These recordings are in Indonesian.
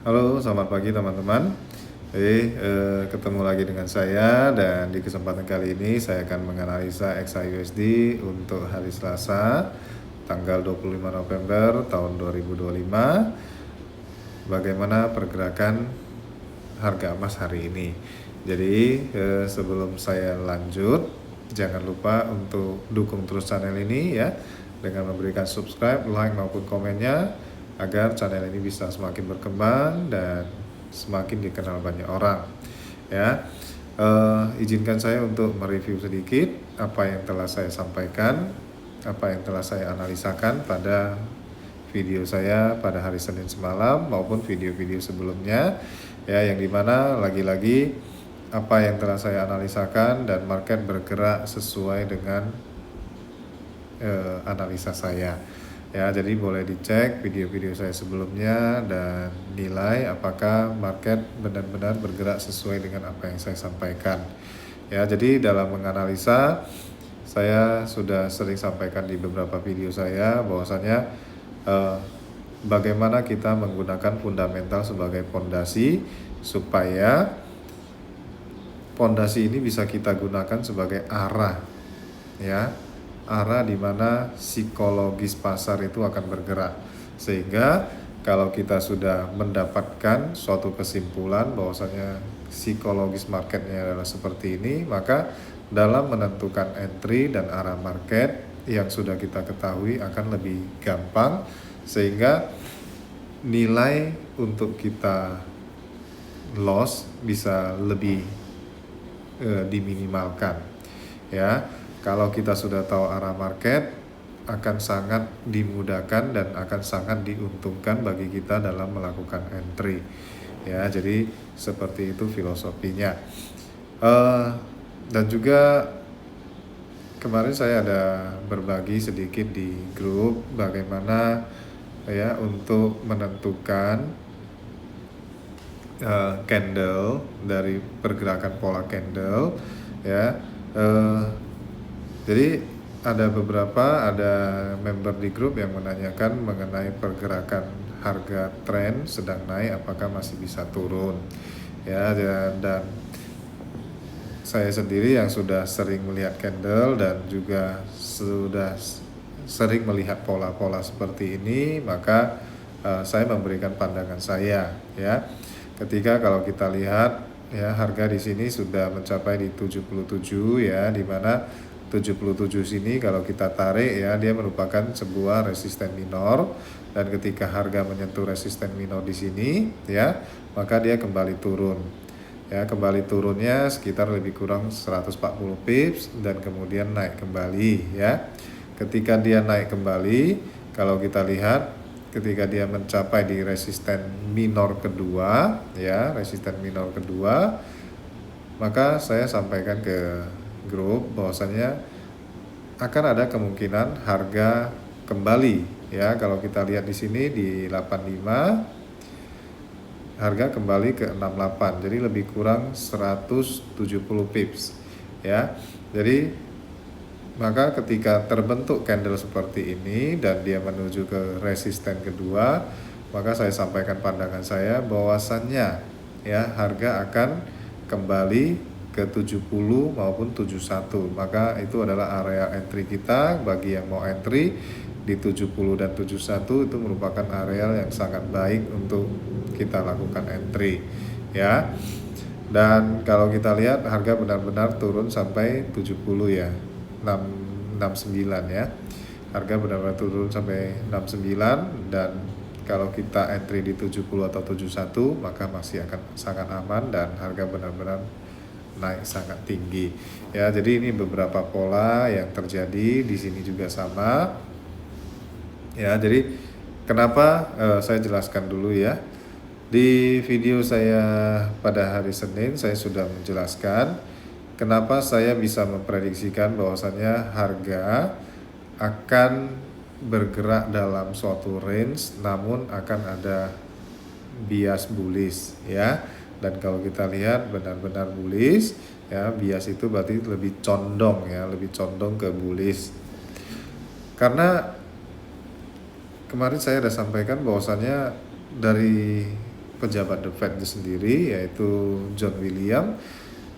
Halo, selamat pagi teman-teman. Ketemu lagi dengan saya dan di kesempatan kali ini saya akan menganalisa XAUSD untuk hari Selasa tanggal 25 November tahun 2025. Bagaimana pergerakan harga emas hari ini. Jadi sebelum saya lanjut, jangan lupa untuk dukung terus channel ini ya dengan memberikan subscribe, like maupun komennya agar channel ini bisa semakin berkembang dan semakin dikenal banyak orang ya. Izinkan saya untuk mereview sedikit apa yang telah saya sampaikan, apa yang telah saya analisakan pada video saya pada hari Senin semalam maupun video-video sebelumnya ya, yang dimana lagi-lagi apa yang telah saya analisakan dan market bergerak sesuai dengan analisa saya ya. Jadi boleh dicek video-video saya sebelumnya dan nilai apakah market benar-benar bergerak sesuai dengan apa yang saya sampaikan ya. Jadi dalam menganalisa, saya sudah sering sampaikan di beberapa video saya bahwasanya bagaimana kita menggunakan fundamental sebagai fondasi supaya fondasi ini bisa kita gunakan sebagai arah ya, arah di mana psikologis pasar itu akan bergerak, sehingga kalau kita sudah mendapatkan suatu kesimpulan bahwasanya psikologis marketnya adalah seperti ini, maka dalam menentukan entry dan arah market yang sudah kita ketahui akan lebih gampang, sehingga nilai untuk kita loss bisa lebih diminimalkan ya. Kalau kita sudah tahu arah market, akan sangat dimudahkan dan akan sangat diuntungkan bagi kita dalam melakukan entry ya. Jadi seperti itu filosofinya. Dan juga kemarin saya ada berbagi sedikit di grup bagaimana ya untuk menentukan candle dari pergerakan pola candle ya. Jadi ada member di grup yang menanyakan mengenai pergerakan harga tren sedang naik apakah masih bisa turun ya. Dan saya sendiri yang sudah sering melihat candle dan juga sudah sering melihat pola-pola seperti ini, maka saya memberikan pandangan saya ya. Ketika kalau kita lihat ya, harga di sini sudah mencapai di 77 ya, di mana 77 sini kalau kita tarik ya, dia merupakan sebuah resisten minor, dan ketika harga menyentuh resisten minor di sini ya, maka dia kembali turun. Ya, kembali turunnya sekitar lebih kurang 140 pips dan kemudian naik kembali ya. Ketika dia naik kembali, kalau kita lihat ketika dia mencapai di resisten minor kedua ya, resisten minor kedua, maka saya sampaikan ke grup bahwasanya akan ada kemungkinan harga kembali ya. Kalau kita lihat di sini di 85, harga kembali ke 68, jadi lebih kurang 170 pips ya. Jadi maka ketika terbentuk candle seperti ini dan dia menuju ke resisten kedua, maka saya sampaikan pandangan saya bahwasannya ya, harga akan kembali ke 70 maupun 71. Maka itu adalah area entry kita. Bagi yang mau entry di 70 dan 71 itu merupakan area yang sangat baik untuk kita lakukan entry ya. Dan kalau kita lihat harga benar-benar turun sampai 70 ya, 69 ya. Harga benar-benar turun sampai 69, dan kalau kita entry di 70 atau 71 maka masih akan sangat aman dan harga benar-benar naik sangat tinggi ya. Jadi ini beberapa pola yang terjadi di sini juga sama ya. Jadi kenapa saya jelaskan dulu ya. Di video saya pada hari Senin saya sudah menjelaskan kenapa saya bisa memprediksikan bahwasannya harga akan bergerak dalam suatu range namun akan ada bias bullish ya. Dan kalau kita lihat benar-benar bullish ya, bias itu berarti lebih condong ya, lebih condong ke bullish. Karena kemarin saya sudah sampaikan bahwasannya dari pejabat The Fed itu sendiri, yaitu John William,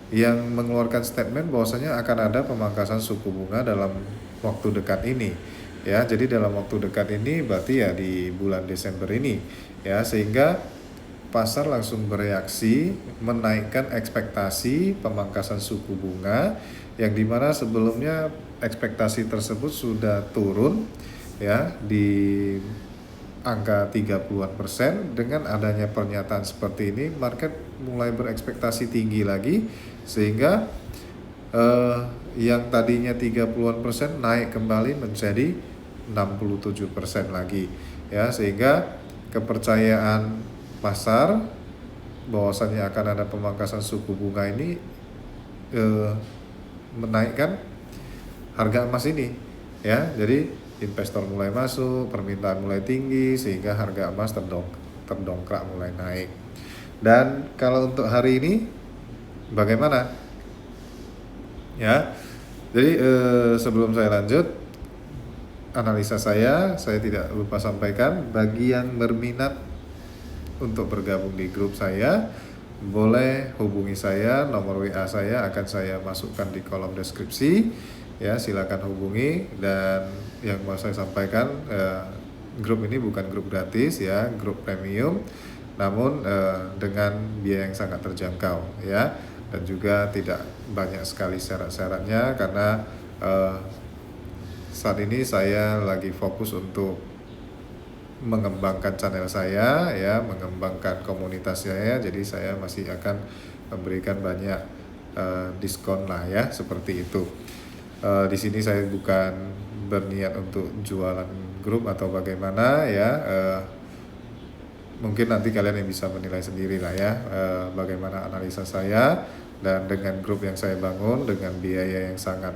yang mengeluarkan statement bahwasanya akan ada pemangkasan suku bunga dalam waktu dekat ini. Ya, jadi dalam waktu dekat ini berarti ya di bulan Desember ini, ya, sehingga pasar langsung bereaksi menaikkan ekspektasi pemangkasan suku bunga, yang dimana sebelumnya ekspektasi tersebut sudah turun, ya, di angka 30-an%. Dengan adanya pernyataan seperti ini, market mulai berekspektasi tinggi lagi, sehingga yang tadinya 30-an% naik kembali menjadi 67% lagi, ya, sehingga kepercayaan pasar bahwasannya akan ada pemangkasan suku bunga ini menaikkan harga emas ini, ya. Jadi investor mulai masuk, permintaan mulai tinggi, sehingga harga emas terdongkrak mulai naik. Dan kalau untuk hari ini bagaimana? Ya, jadi sebelum saya lanjut analisa saya tidak lupa sampaikan, bagi yang berminat untuk bergabung di grup saya, boleh hubungi saya, nomor WA saya akan saya masukkan di kolom deskripsi, ya, silakan hubungi. Dan yang mau saya sampaikan, grup ini bukan grup gratis, ya, grup premium, namun dengan biaya yang sangat terjangkau, ya, dan juga tidak banyak sekali syarat-syaratnya, karena saat ini saya lagi fokus untuk mengembangkan channel saya, ya, mengembangkan komunitas saya. Jadi saya masih akan memberikan banyak diskon lah, ya, seperti itu. Di sini saya bukan berniat untuk jualan grup atau bagaimana, ya. Mungkin nanti kalian yang bisa menilai sendiri lah, ya, bagaimana analisa saya. Dan dengan grup yang saya bangun dengan biaya yang sangat,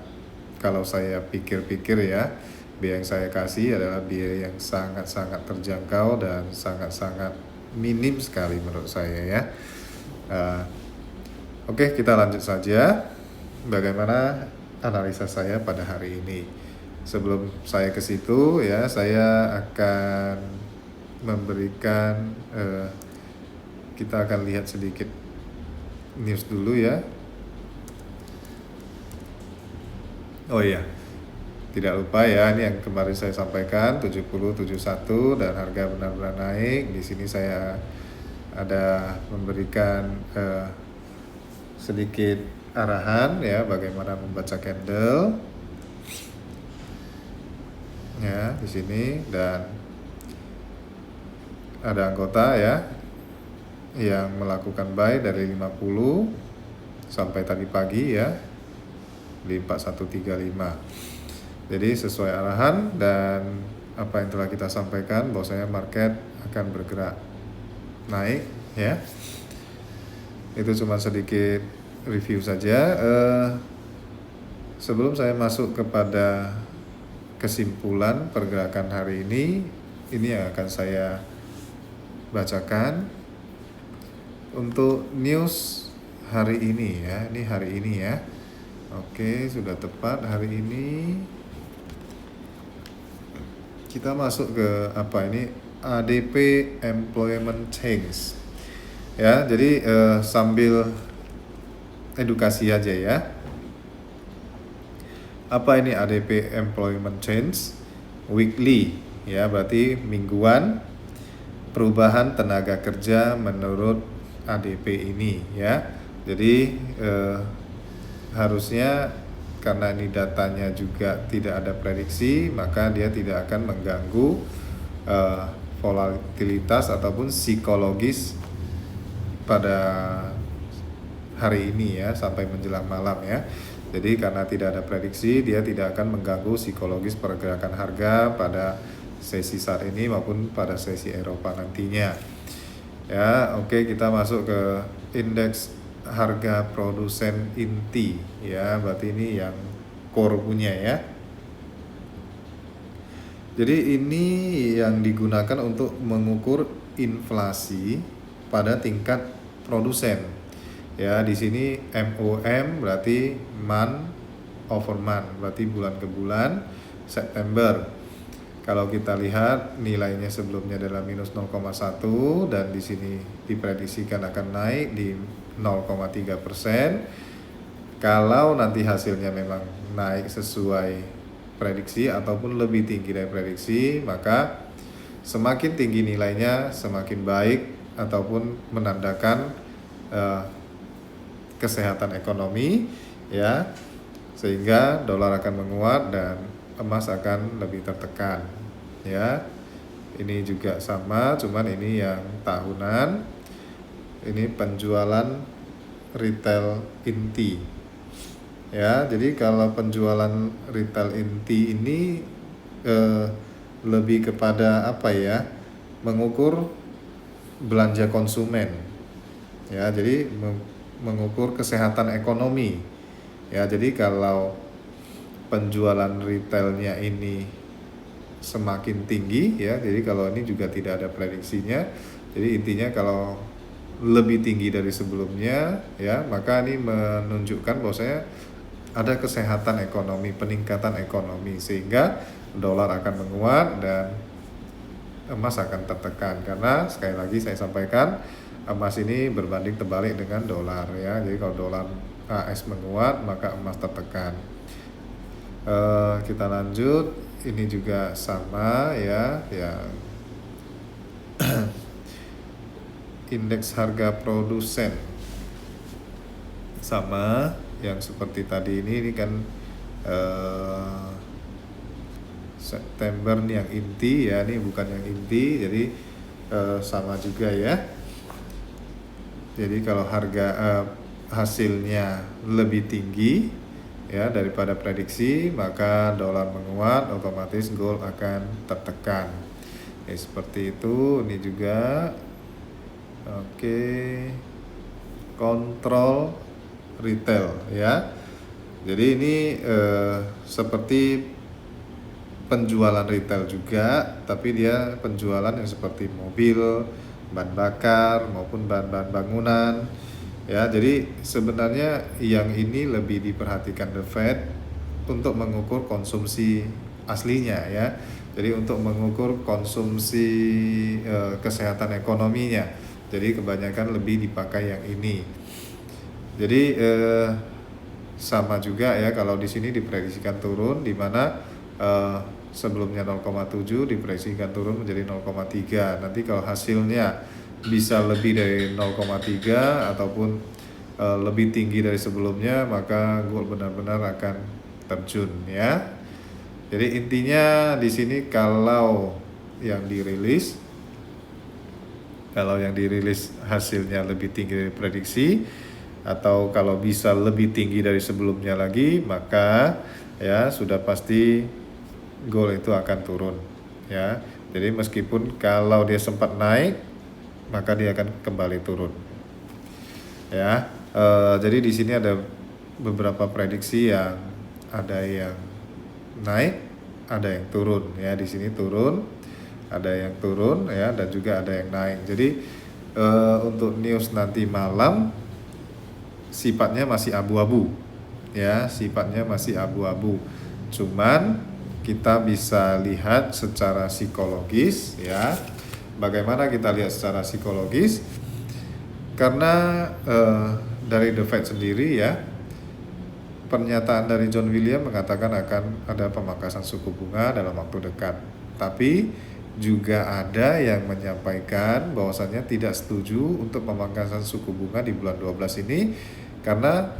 kalau saya pikir-pikir, ya, biaya yang saya kasih adalah biaya yang sangat-sangat terjangkau dan sangat-sangat minim sekali menurut saya, ya. Oke, kita lanjut saja. Bagaimana analisa saya pada hari ini? Sebelum saya ke situ, ya, saya akan memberikan kita akan lihat sedikit news dulu, ya. Oh iya, tidak lupa, ya, ini yang kemarin saya sampaikan 70.71 dan harga benar-benar naik. Di sini saya ada memberikan sedikit arahan, ya, bagaimana membaca candle, ya, di sini. Dan ada anggota, ya, yang melakukan buy dari 50 sampai tadi pagi, ya, di 4135. Jadi sesuai arahan dan apa yang telah kita sampaikan, bahwasanya market akan bergerak naik, ya. Itu cuma sedikit review saja. Sebelum saya masuk kepada kesimpulan pergerakan hari ini yang akan saya bacakan untuk news hari ini, ya. Ini hari ini, ya. Oke, sudah tepat hari ini. Kita masuk ke apa ini? ADP Employment Change. Ya, jadi sambil edukasi aja, ya. Apa ini ADP Employment Change? Weekly, ya, berarti mingguan perubahan tenaga kerja menurut ADP ini, ya. Jadi harusnya karena ini datanya juga tidak ada prediksi, maka dia tidak akan mengganggu volatilitas ataupun psikologis pada hari ini, ya, sampai menjelang malam, ya. Jadi karena tidak ada prediksi, dia tidak akan mengganggu psikologis pergerakan harga pada sesi saat ini maupun pada sesi Eropa nantinya, ya. Oke, kita masuk ke indeks harga produsen inti, ya, berarti ini yang core punya, ya. Jadi ini yang digunakan untuk mengukur inflasi pada tingkat produsen, ya. Di sini MOM berarti month over month, berarti bulan ke bulan, September. Kalau kita lihat nilainya sebelumnya adalah minus 0,1 dan di sini diprediksikan akan naik di 0,3%. Kalau nanti hasilnya memang naik sesuai prediksi ataupun lebih tinggi dari prediksi, maka semakin tinggi nilainya semakin baik ataupun menandakan kesehatan ekonomi, ya, sehingga dolar akan menguat dan emas akan lebih tertekan, ya. Ini juga sama, cuman ini yang tahunan. Ini penjualan retail inti, ya. Jadi kalau penjualan retail inti ini lebih kepada apa ya, mengukur belanja konsumen, ya. Jadi mengukur kesehatan ekonomi, ya. Jadi kalau penjualan retailnya ini semakin tinggi, ya, jadi kalau ini juga tidak ada prediksinya, jadi intinya kalau lebih tinggi dari sebelumnya, ya, maka ini menunjukkan bahwasanya ada kesehatan ekonomi, peningkatan ekonomi, sehingga dolar akan menguat dan emas akan tertekan. Karena sekali lagi saya sampaikan, emas ini berbanding terbalik dengan dolar, ya. Jadi kalau dolar AS menguat maka emas tertekan. Kita lanjut, ini juga sama, ya, indeks harga produsen sama yang seperti tadi ini kan September nih yang inti, ya, ini bukan yang inti, jadi sama juga, ya. Jadi kalau harga hasilnya lebih tinggi, ya, daripada prediksi, maka dolar menguat, otomatis gold akan tertekan. Ya, seperti itu. Ini juga oke. Kontrol retail, ya. Jadi ini seperti penjualan retail juga, tapi dia penjualan yang seperti mobil, bahan bakar maupun bahan-bahan bangunan, ya. Jadi sebenarnya yang ini lebih diperhatikan The Fed untuk mengukur konsumsi aslinya, ya. Jadi untuk mengukur konsumsi kesehatan ekonominya. Jadi kebanyakan lebih dipakai yang ini. Jadi sama juga, ya, kalau di sini diprediksikan turun, di mana sebelumnya 0,7 diprediksikan turun menjadi 0,3. Nanti kalau hasilnya bisa lebih dari 0,3 ataupun lebih tinggi dari sebelumnya, maka gold benar-benar akan terjun, ya. Jadi intinya di sini kalau yang dirilis hasilnya lebih tinggi dari prediksi, atau kalau bisa lebih tinggi dari sebelumnya lagi, maka, ya, sudah pasti gold itu akan turun, ya. Jadi meskipun kalau dia sempat naik, maka dia akan kembali turun, ya. Jadi di sini ada beberapa prediksi yang ada yang naik, ada yang turun, ya. Di sini turun, ada yang turun, ya, dan juga ada yang naik. Jadi untuk news nanti malam sifatnya masih abu-abu, ya, sifatnya masih abu-abu. Cuman kita bisa lihat secara psikologis, ya. Bagaimana kita lihat secara psikologis? Karena dari The Fed sendiri, ya, pernyataan dari John William mengatakan akan ada pemangkasan suku bunga dalam waktu dekat. Tapi juga ada yang menyampaikan bahwasannya tidak setuju untuk pemangkasan suku bunga di bulan 12 ini karena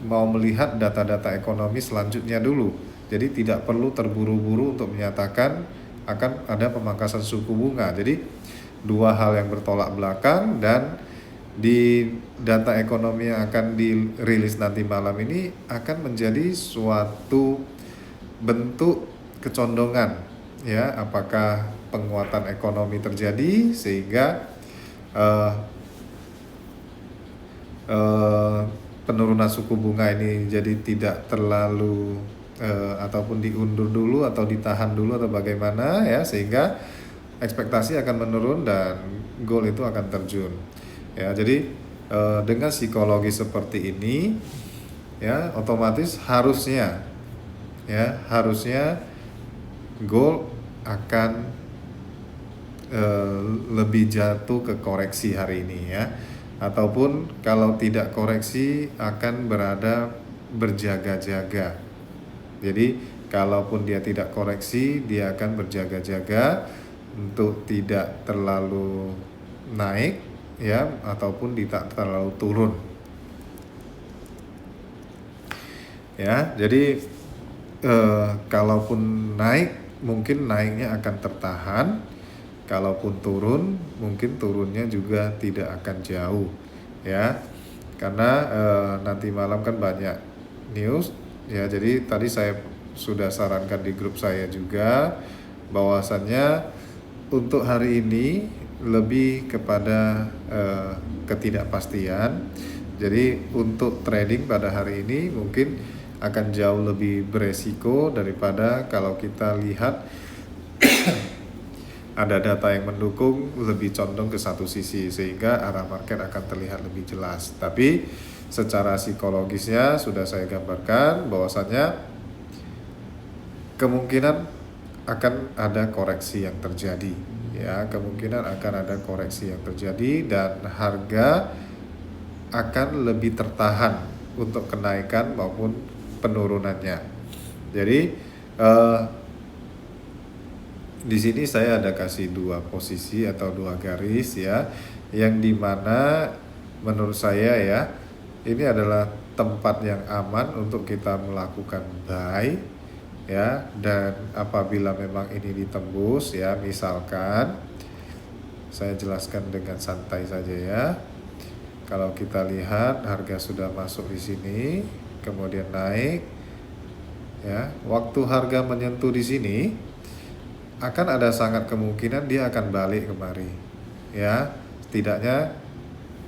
mau melihat data-data ekonomi selanjutnya dulu. Jadi tidak perlu terburu-buru untuk menyatakan akan ada pemangkasan suku bunga. Jadi dua hal yang bertolak belakang, dan di data ekonomi yang akan dirilis nanti malam ini akan menjadi suatu bentuk kecondongan, ya, apakah penguatan ekonomi terjadi sehingga penurunan suku bunga ini jadi tidak terlalu ataupun diundur dulu atau ditahan dulu atau bagaimana, ya, sehingga ekspektasi akan menurun dan gold itu akan terjun, ya. Jadi dengan psikologi seperti ini, ya, otomatis harusnya gold akan lebih jatuh ke koreksi hari ini ya, ataupun kalau tidak koreksi akan berada berjaga-jaga. Jadi kalaupun dia tidak koreksi, dia akan berjaga-jaga untuk tidak terlalu naik ya, ataupun tidak terlalu turun ya. Jadi kalaupun naik, mungkin naiknya akan tertahan. Kalaupun turun, mungkin turunnya juga tidak akan jauh ya, karena nanti malam kan banyak news ya. Jadi tadi saya sudah sarankan di grup saya juga bahwasannya untuk hari ini lebih kepada ketidakpastian. Jadi untuk trading pada hari ini mungkin akan jauh lebih beresiko daripada kalau kita lihat ada data yang mendukung lebih condong ke satu sisi, sehingga arah market akan terlihat lebih jelas. Tapi secara psikologisnya sudah saya gambarkan bahwasannya kemungkinan akan ada koreksi yang terjadi ya, kemungkinan akan ada koreksi yang terjadi dan harga akan lebih tertahan untuk kenaikan maupun penurunannya. Jadi di sini saya ada kasih dua posisi atau dua garis ya, yang dimana menurut saya ya ini adalah tempat yang aman untuk kita melakukan buy ya. Dan apabila memang ini ditembus ya, misalkan saya jelaskan dengan santai saja ya. Kalau kita lihat harga sudah masuk di sini, kemudian naik ya, waktu harga menyentuh di sini akan ada sangat kemungkinan dia akan balik kemari ya, setidaknya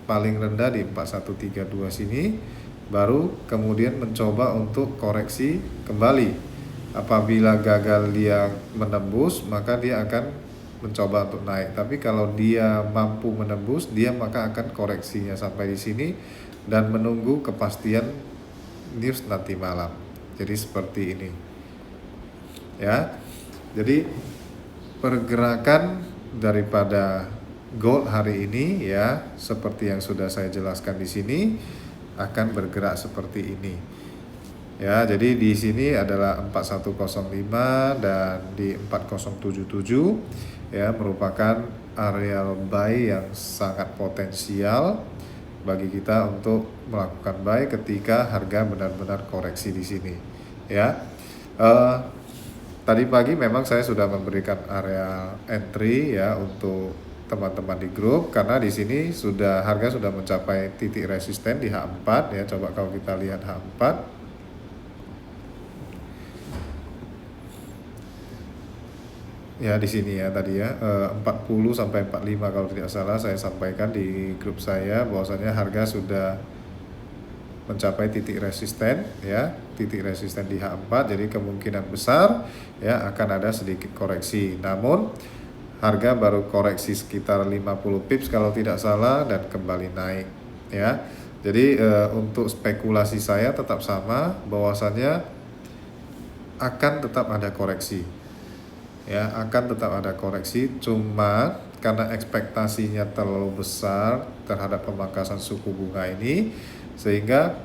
paling rendah di 4132 sini, baru kemudian mencoba untuk koreksi kembali. Apabila gagal dia menembus, maka dia akan mencoba untuk naik. Tapi kalau dia mampu menembus, dia maka akan koreksinya sampai di sini dan menunggu kepastian news nanti malam. Jadi seperti ini ya. Jadi pergerakan daripada gold hari ini ya, seperti yang sudah saya jelaskan di sini, akan bergerak seperti ini ya. Jadi di sini adalah 4105 dan di 4077 ya, merupakan areal buy yang sangat potensial bagi kita untuk melakukan buy ketika harga benar-benar koreksi di sini ya. Tadi pagi memang saya sudah memberikan area entry ya untuk teman-teman di grup, karena di sini harga sudah mencapai titik resisten di H4 ya. Coba kalau kita lihat H4 ya, di sini ya tadi ya 40 sampai 45 kalau tidak salah saya sampaikan di grup saya bahwasanya harga sudah mencapai titik resisten ya, titik resisten di H4. Jadi kemungkinan besar ya akan ada sedikit koreksi, namun harga baru koreksi sekitar 50 pips kalau tidak salah dan kembali naik ya. Jadi untuk spekulasi saya tetap sama, bahwasannya akan tetap ada koreksi ya, akan tetap ada koreksi, cuma karena ekspektasinya terlalu besar terhadap pemangkasan suku bunga ini, sehingga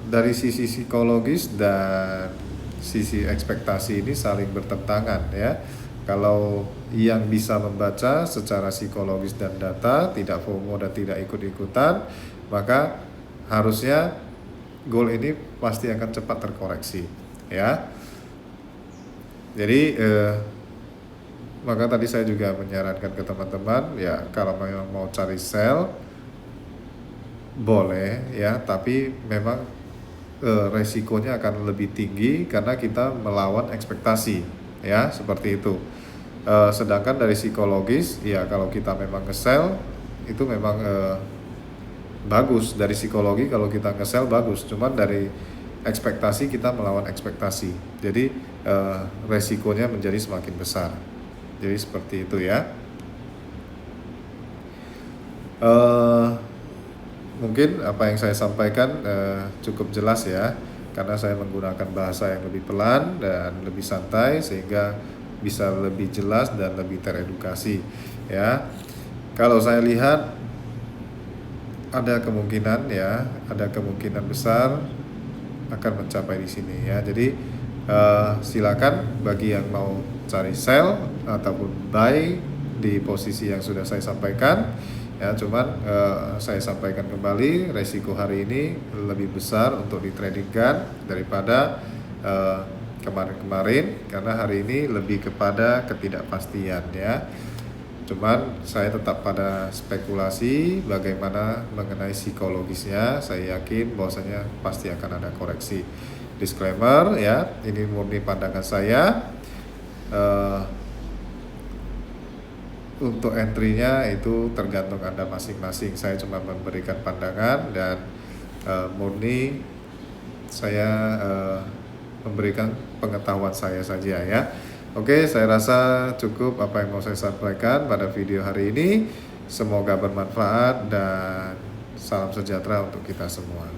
dari sisi psikologis dan sisi ekspektasi ini saling bertentangan ya. Kalau yang bisa membaca secara psikologis dan data, tidak FOMO dan tidak ikut-ikutan, maka harusnya gold ini pasti akan cepat terkoreksi ya. Jadi maka tadi saya juga menyarankan ke teman-teman ya, kalau memang mau cari sell boleh ya, tapi memang resikonya akan lebih tinggi karena kita melawan ekspektasi ya, seperti itu. Sedangkan dari psikologis ya, kalau kita memang nge-sell itu memang bagus. Dari psikologi kalau kita nge-sell bagus, cuman dari ekspektasi kita melawan ekspektasi, jadi resikonya menjadi semakin besar. Jadi seperti itu ya. Mungkin apa yang saya sampaikan cukup jelas ya, karena saya menggunakan bahasa yang lebih pelan dan lebih santai, sehingga bisa lebih jelas dan lebih teredukasi ya. Kalau saya lihat ada kemungkinan ya, ada kemungkinan besar akan mencapai di sini ya. Jadi silakan bagi yang mau cari sell ataupun buy di posisi yang sudah saya sampaikan ya. Cuman saya sampaikan kembali, resiko hari ini lebih besar untuk ditradingkan daripada kemarin-kemarin, karena hari ini lebih kepada ketidakpastian ya. Cuman saya tetap pada spekulasi bagaimana mengenai psikologisnya. Saya yakin bahwasanya pasti akan ada koreksi. Disclaimer ya, ini murni pandangan saya. Untuk entry-nya itu tergantung Anda masing-masing. Saya cuma memberikan pandangan dan murni saya memberikan pengetahuan saya saja ya. Oke, saya rasa cukup apa yang mau saya sampaikan pada video hari ini. Semoga bermanfaat dan salam sejahtera untuk kita semua.